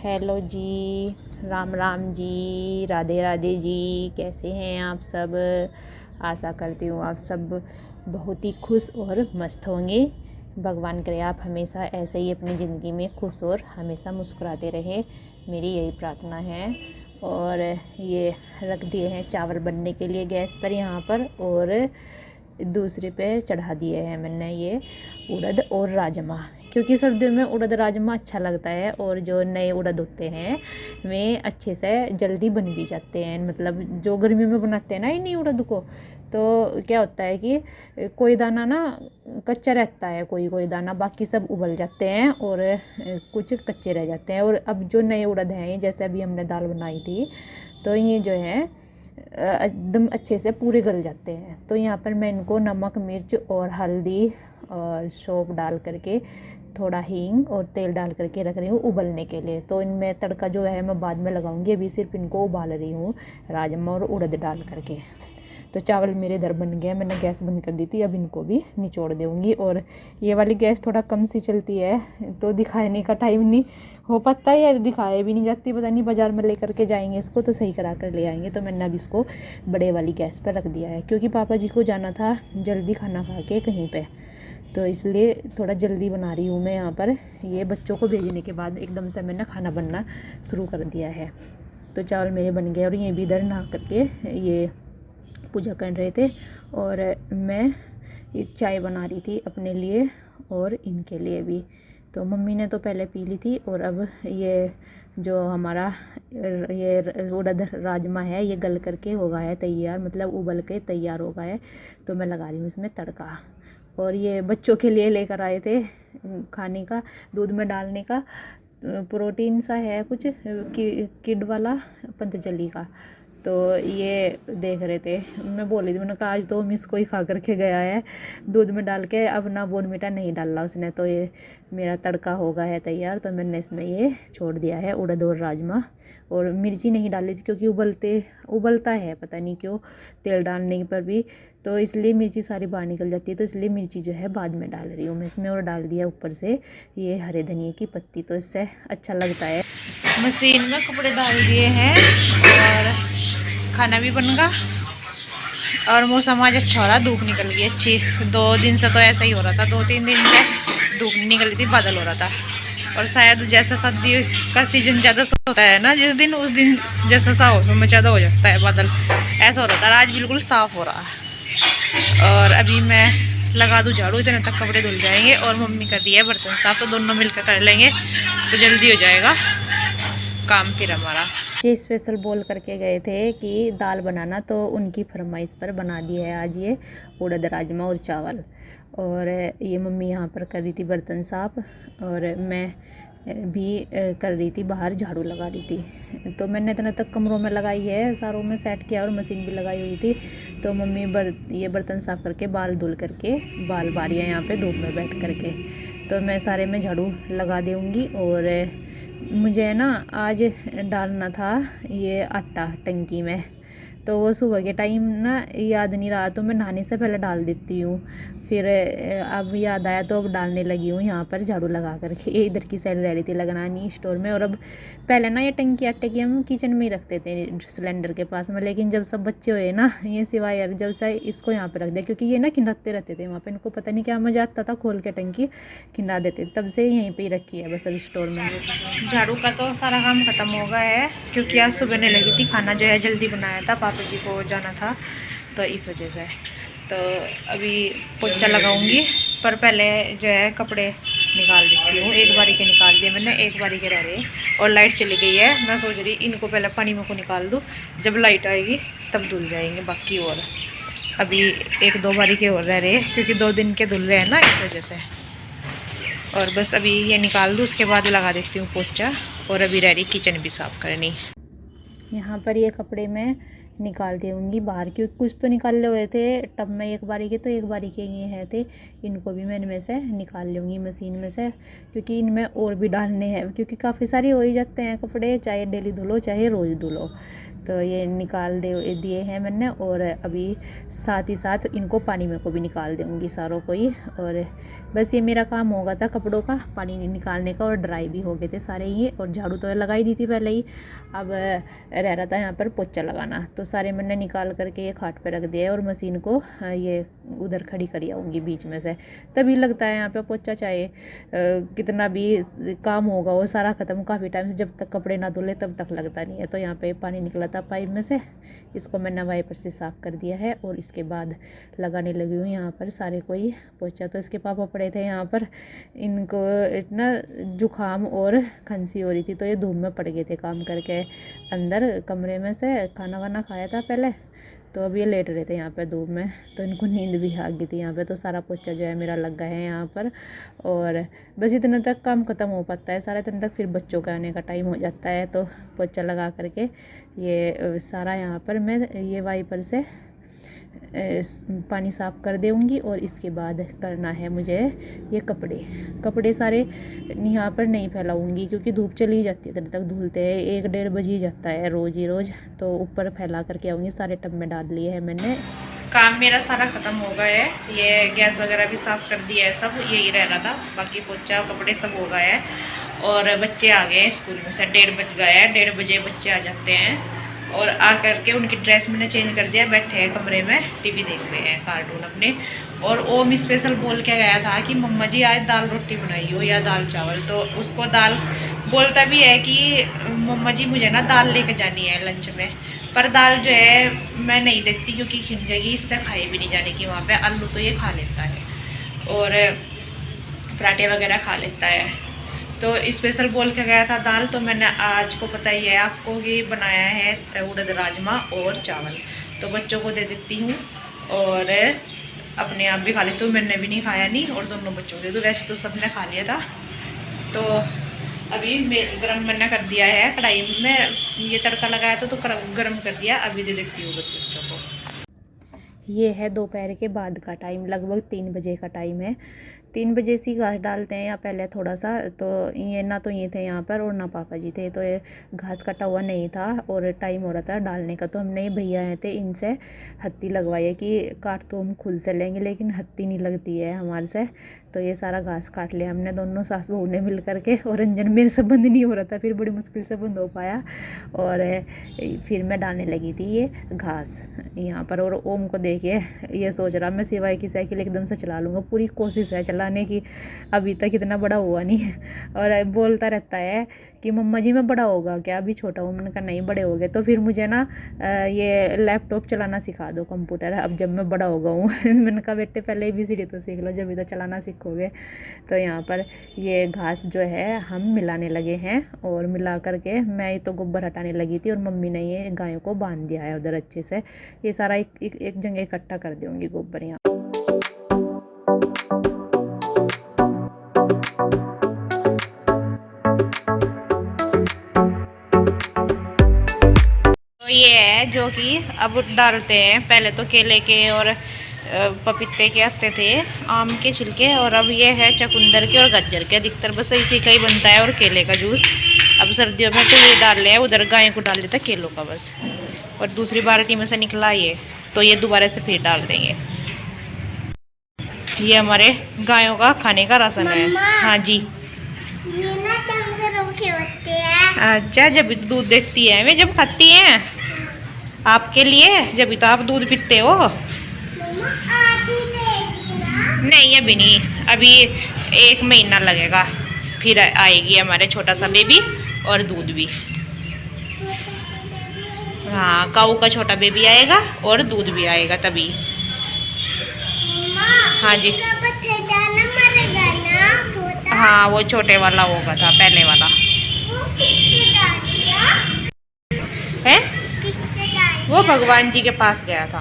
Hello जी, राम राम जी, राधे राधे जी। कैसे हैं आप सब? आशा करती हूँ आप सब बहुत ही खुश और मस्त होंगे। भगवान करे आप हमेशा ऐसे ही अपनी ज़िंदगी में खुश और हमेशा मुस्कुराते रहे, मेरी यही प्रार्थना है। और ये रख दिए हैं चावल बनने के लिए गैस पर यहाँ पर, और दूसरे पे चढ़ा दिए हैं मैंने ये उड़द और राजमा, क्योंकि सर्दियों में उड़द राजमा अच्छा लगता है। और जो नए उड़द होते हैं वे अच्छे से जल्दी बन भी जाते हैं, मतलब जो गर्मियों में बनाते हैं ना इन्हीं उड़द को, तो क्या होता है कि कोई दाना ना कच्चा रहता है, कोई कोई दाना, बाकी सब उबल जाते हैं और कुछ कच्चे रह जाते हैं। और अब जो नए उड़द हैं, जैसे अभी हमने दाल बनाई थी, तो ये जो है एकदम अच्छे से पूरे गल जाते हैं। तो यहाँ पर मैं इनको नमक मिर्च और हल्दी और सौंफ डाल करके, थोड़ा हींग और तेल डाल करके रख रही हूँ उबलने के लिए। तो इनमें तड़का जो है मैं बाद में लगाऊंगी, अभी सिर्फ इनको उबाल रही हूँ राजमा और उड़द डाल करके। तो चावल मेरे इधर बन गया, मैंने गैस बंद कर दी थी, अब इनको भी निचोड़ दूँगी। और ये वाली गैस थोड़ा कम सी चलती है तो दिखाने का टाइम नहीं हो पाता है, दिखाए भी नहीं जाती। पता नहीं बाज़ार में लेकर के जाएंगे इसको तो सही करा कर ले आएंगे। तो मैंने अब इसको बड़े वाली गैस पर रख दिया है, क्योंकि पापा जी को जाना था जल्दी खाना खा के कहीं पर, तो इसलिए थोड़ा जल्दी बना रही हूँ मैं यहाँ पर। ये बच्चों को भेजने के बाद एकदम से मैंने खाना बनना शुरू कर दिया है। तो चावल मेरे बन गए और ये भी इधर नहा करके ये पूजा कर रहे थे, और मैं ये चाय बना रही थी अपने लिए और इनके लिए भी। तो मम्मी ने तो पहले पी ली थी, और अब ये जो हमारा ये उड़द राजमा है ये गल करके हो गया है तैयार, मतलब उबल के तैयार हो गया है। तो मैं लगा रही हूँ इसमें तड़का। और ये बच्चों के लिए लेकर आए थे खाने का, दूध में डालने का प्रोटीन सा है कुछ किड वाला, पतंजलि का। तो ये देख रहे थे, मैं बोल रही थी, मैंने कहा आज तो हम इसको ही खा करके गया है दूध में डाल के, अब ना बोर्नवीटा नहीं डाला उसने। तो ये मेरा तड़का हो गया है तैयार, तो मैंने इसमें ये छोड़ दिया है उड़द और राजमा। और मिर्ची नहीं डाली थी क्योंकि उबलता है, पता नहीं क्यों तेल डालने पर भी, तो इसलिए मिर्ची सारी बाहर निकल जाती है, तो इसलिए मिर्ची जो है बाद में डाल रही हूँ मैं इसमें। और डाल दिया ऊपर से ये हरे धनिए की पत्ती, तो इससे अच्छा लगता है। मशीन में कपड़े डाल दिए हैं और खाना भी बन गया, और मौसम आज अच्छा हो रहा, धूप निकल गई अच्छी। 2 दिन से तो ऐसा ही हो रहा था, 2-3 दिन से धूप निकली थी, बादल हो रहा था। और शायद जैसा सर्दी का सीजन ज़्यादा होता है ना जिस दिन, उस दिन जैसा सा मौसम ज़्यादा हो जाता है बादल, ऐसा हो रहा था। आज बिल्कुल साफ़ हो रहा है। और अभी मैं लगा दूँ झाड़ू, इतने तक कपड़े धुल जाएंगे। और मम्मी कर रही है बर्तन साफ, तो दोनों मिलकर कर लेंगे तो जल्दी हो जाएगा काम फिर हमारा। जी स्पेशल बोल करके गए थे कि दाल बनाना, तो उनकी फरमाइश पर बना दिया है आज ये उड़द राजमा और चावल। और ये मम्मी यहाँ पर कर रही थी बर्तन साफ, और मैं भी कर रही थी बाहर झाड़ू लगा रही थी। तो मैंने इतना तक कमरों में लगाई है, सारों में सेट किया और मशीन भी लगाई हुई थी। तो मम्मी ये बर्तन साफ करके बाल धुल करके बाल बारियाँ यहाँ पे धूप में बैठ करके, तो मैं सारे में झाड़ू लगा दूँगी। और मुझे ना आज डालना था ये आटा टंकी में, तो वो सुबह के टाइम ना याद नहीं रहा, तो मैं नहाने से पहले डाल देती हूँ। फिर अब याद आया तो अब डालने लगी हूँ यहाँ पर झाड़ू लगा करके। ये इधर की साइड रह रही थी लगानी स्टोर में। और अब पहले ना ये टंकी आटे की हम किचन में ही रखते थे सिलेंडर के पास में, लेकिन जब सब बच्चे हुए ना ये सिवाय यार, जब से इसको यहाँ पर रख दिया, क्योंकि ये ना खिंडाते रहते थे वहाँ पर, इनको पता नहीं क्या मजा आता था, खोल के टंकी खिंडा देते, तब से यहीं पर ही रखी है बस अब स्टोर में। झाड़ू का तो सारा काम ख़त्म हो गया है, क्योंकि आज सुबह ने लगी थी, खाना जो है जल्दी बनाया था, पापा जी को जाना था, तो इस वजह से। तो अभी पोछा लगाऊंगी, पर पहले जो है कपड़े निकाल देती हूँ। एक बारी के निकाल दिए मैंने, एक बारी के रह रहे। और लाइट चली गई है, मैं सोच रही इनको पहले पानी में को निकाल दूँ, जब लाइट आएगी तब धुल जाएंगे बाकी। और अभी 1-2 बारी के और रह रहे, क्योंकि 2 दिन के धुल रहे हैं ना, इस वजह से। और बस अभी ये निकाल दूँ, उसके बाद लगा देती हूँ पोछा। और अभी रह रही किचन भी साफ़ करनी। यहाँ पर ये कपड़े मैं निकालती होंगी बाहर, क्योंकि कुछ तो निकाले हुए थे टब में एक बारी के, तो एक बारी के ये हैं थे, इनको भी मैं इनमें से निकाल लूँगी मशीन में से, क्योंकि इनमें और भी डालने हैं, क्योंकि काफ़ी सारे हो ही जाते हैं कपड़े, चाहे डेली धुलो चाहे रोज़ धुलो। तो ये निकाल दिए हैं मैंने, और अभी साथ ही साथ इनको पानी में को भी निकाल दूँगी सारों को ही। और बस ये मेरा काम होगा था कपड़ों का पानी निकालने का, और ड्राई भी हो गए थे सारे ये, और झाड़ू तो लगाई दी थी पहले ही। अब रह रहा था यहाँ पर पोछा लगाना, तो सारे मैंने निकाल करके ये खाट पे रख दिया है, और मशीन को ये उधर खड़ी करी आऊँगी बीच में से, तभी लगता है यहाँ पे पोछा। चाहे कितना भी काम होगा वो सारा ख़त्म काफ़ी टाइम से, जब तक कपड़े ना धुले तब तक लगता नहीं है। तो यहाँ पे पानी निकला था पाइप में से, इसको मैंने वाइपर से साफ़ कर दिया है, और इसके बाद लगाने लगी हूँ यहाँ पर सारे कोई पोछा। तो इसके पापा पड़े थे यहाँ पर, इनको इतना जुकाम और खांसी हो रही थी, तो ये धूप में पड़ गए थे काम करके अंदर कमरे में से, खाना वाना खाया था पहले, तो अब ये लेट रहे थे यहाँ पे धूप में, तो इनको नींद भी आ गई थी यहाँ पे। तो सारा पोछा जो है मेरा लग गया है यहाँ पर, और बस इतने तक काम ख़त्म हो पाता है सारा, इतने तक फिर बच्चों का आने का टाइम हो जाता है। तो पोछा लगा करके ये सारा यहाँ पर मैं ये वाइपर से पानी साफ़ कर दूँगी, और इसके बाद करना है मुझे ये कपड़े सारे यहाँ पर नहीं फैलाऊँगी, क्योंकि धूप चली जाती है, तब तक धुलते हैं 1-1:30 बज ही जाता है रोज़ ही रोज़। तो ऊपर फैला करके आऊँगी, सारे टब में डाल लिए हैं मैंने। काम मेरा सारा ख़त्म हो गया है, ये गैस वगैरह भी साफ़ कर दिया है, सब यही रह रहा था, बाकी पोछा कपड़े सब हो गया है। और बच्चे आ गए हैं स्कूल में से, 1:30 बज गया है, 1:30 बजे बच्चे आ जाते हैं, और आ करके उनकी ड्रेस मैंने चेंज कर दिया, बैठे हैं कमरे में टीवी देख रहे हैं कार्टून अपने। और ओम स्पेशल बोल के गया था कि मम्मा जी आज दाल रोटी बनाई हो या दाल चावल, तो उसको दाल बोलता भी है कि मम्मा जी मुझे ना दाल लेके जानी है लंच में, पर दाल जो है मैं नहीं देखती क्योंकि खिल जाएगी, इससे खाई भी नहीं जाने की वहाँ पे। आलू तो ये खा लेता है, और पराठे वगैरह खा लेता है, तो स्पेशल बोल के गया था दाल। तो मैंने आज को पता ही है आपको कि बनाया है उड़द राजमा और चावल, तो बच्चों को दे देती हूँ और अपने आप भी खा लेती हूँ। मैंने भी नहीं खाया नहीं, और दोनों बच्चों को दे दूँ, वैसे तो सबने खा लिया था। तो अभी गरम मैंने कर दिया है कढ़ाई में, ये तड़का लगाया था तो गरम कर दिया, अभी दे देती हूँ बस बच्चों को। ये है दोपहर के बाद का टाइम, लगभग 3 बजे का टाइम है। 3 बजे से घास डालते हैं या पहले थोड़ा सा, तो ये ना तो ये थे यहाँ पर और ना पापा जी थे, तो ये घास कटा हुआ नहीं था और टाइम हो रहा था डालने का। तो हमने ये भैया आए थे, इनसे हत्ती लगवाई कि काट तो हम खुद से लेंगे लेकिन हत्ती नहीं लगती है हमारे से। तो ये सारा घास काट लिया हमने दोनों सास बहू ने मिल करके, और रंजन मेरे से बंद नहीं हो रहा था, फिर बड़ी मुश्किल से बंद हो पाया, और फिर मैं डालने लगी थी ये घास यहाँ पर। और ओम को देखिए, ये सोच रहा मैं सिवाय की साइकिल एकदम से चला लूँगा, पूरी कोशिश है चलाने की, अभी तक इतना बड़ा हुआ नहीं। और बोलता रहता है कि मम्मा जी मैं बड़ा होगा क्या, अभी छोटा हूँ। मैंने कहा नहीं बड़े हो गए तो फिर मुझे ना ये लैपटॉप चलाना सिखा दो, कंप्यूटर, अब जब मैं बड़ा हो गया हूँ। मैंने कहा बेटे पहले ABCD तो सीख लो, जब भी तो चलाना सीखोगे। तो यहाँ पर ये घास जो है हम मिलाने लगे हैं, और मिला करके मैं तो गोबर हटाने लगी थी, और मम्मी ने ये गायों को बांध दिया है उधर अच्छे से। ये सारा एक जगह इकट्ठा कर दूँगी गोबर यहाँ। ये है जो कि अब डालते हैं, पहले तो केले के और पपीते के आते थे, आम के छिलके, और अब ये है चुकंदर के और गाजर के, अधिकतर बस इसी का ही बनता है, और केले का जूस। अब सर्दियों में तो ये डाल रहे हैं, उधर गाय को डाल देता केलों का बस। और दूसरी बाल्टी में से निकला ये, तो ये दोबारा से फिर डाल देंगे। ये हमारे गायों का खाने का राशन है। हाँ जी, ये ना दम से रोके होते हैं। अच्छा, जब भी दूध देखती है वे जब खाती हैं आपके लिए, जब भी तो आप दूध पीते हो। आधी देगी ना? नहीं अभी नहीं, अभी 1 महीना लगेगा, फिर आएगी हमारे छोटा सा बेबी और दूध भी। हाँ, काऊ का छोटा बेबी आएगा और दूध भी आएगा तभी। हाँ जी, हाँ वो छोटे वाला होगा था, पहले वाला है, वो भगवान जी के पास गया था।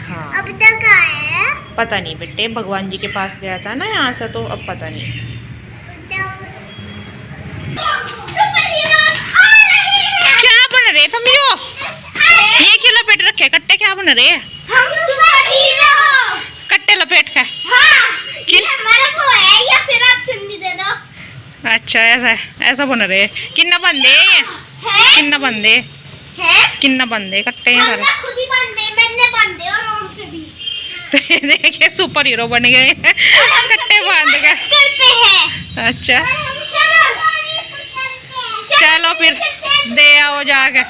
हाँ, अब तक आया है पता नहीं बेटे, भगवान जी के पास गया था ना यहाँ से, तो अब पता नहीं। क्या बन रहे तुम यो? बन रहे हैं हम सुपर हीरो कट्टे लपेट के। हाँ, ये हमारा वो है या फिर आप चुन्नी दे दो। अच्छा ऐसा ऐसा बन रहे हैं। किन्ना बंदे है किन्ना बंदे है किन्ना बंदे कट्टे हैं सारे। खुद ही बंदे मैंने बंदे और उनसे भी तो देखिए सुपर हीरो बन गए कट्टे बांध के। करते हैं। अच्छा चलो चलो फिर दे आओ जाके।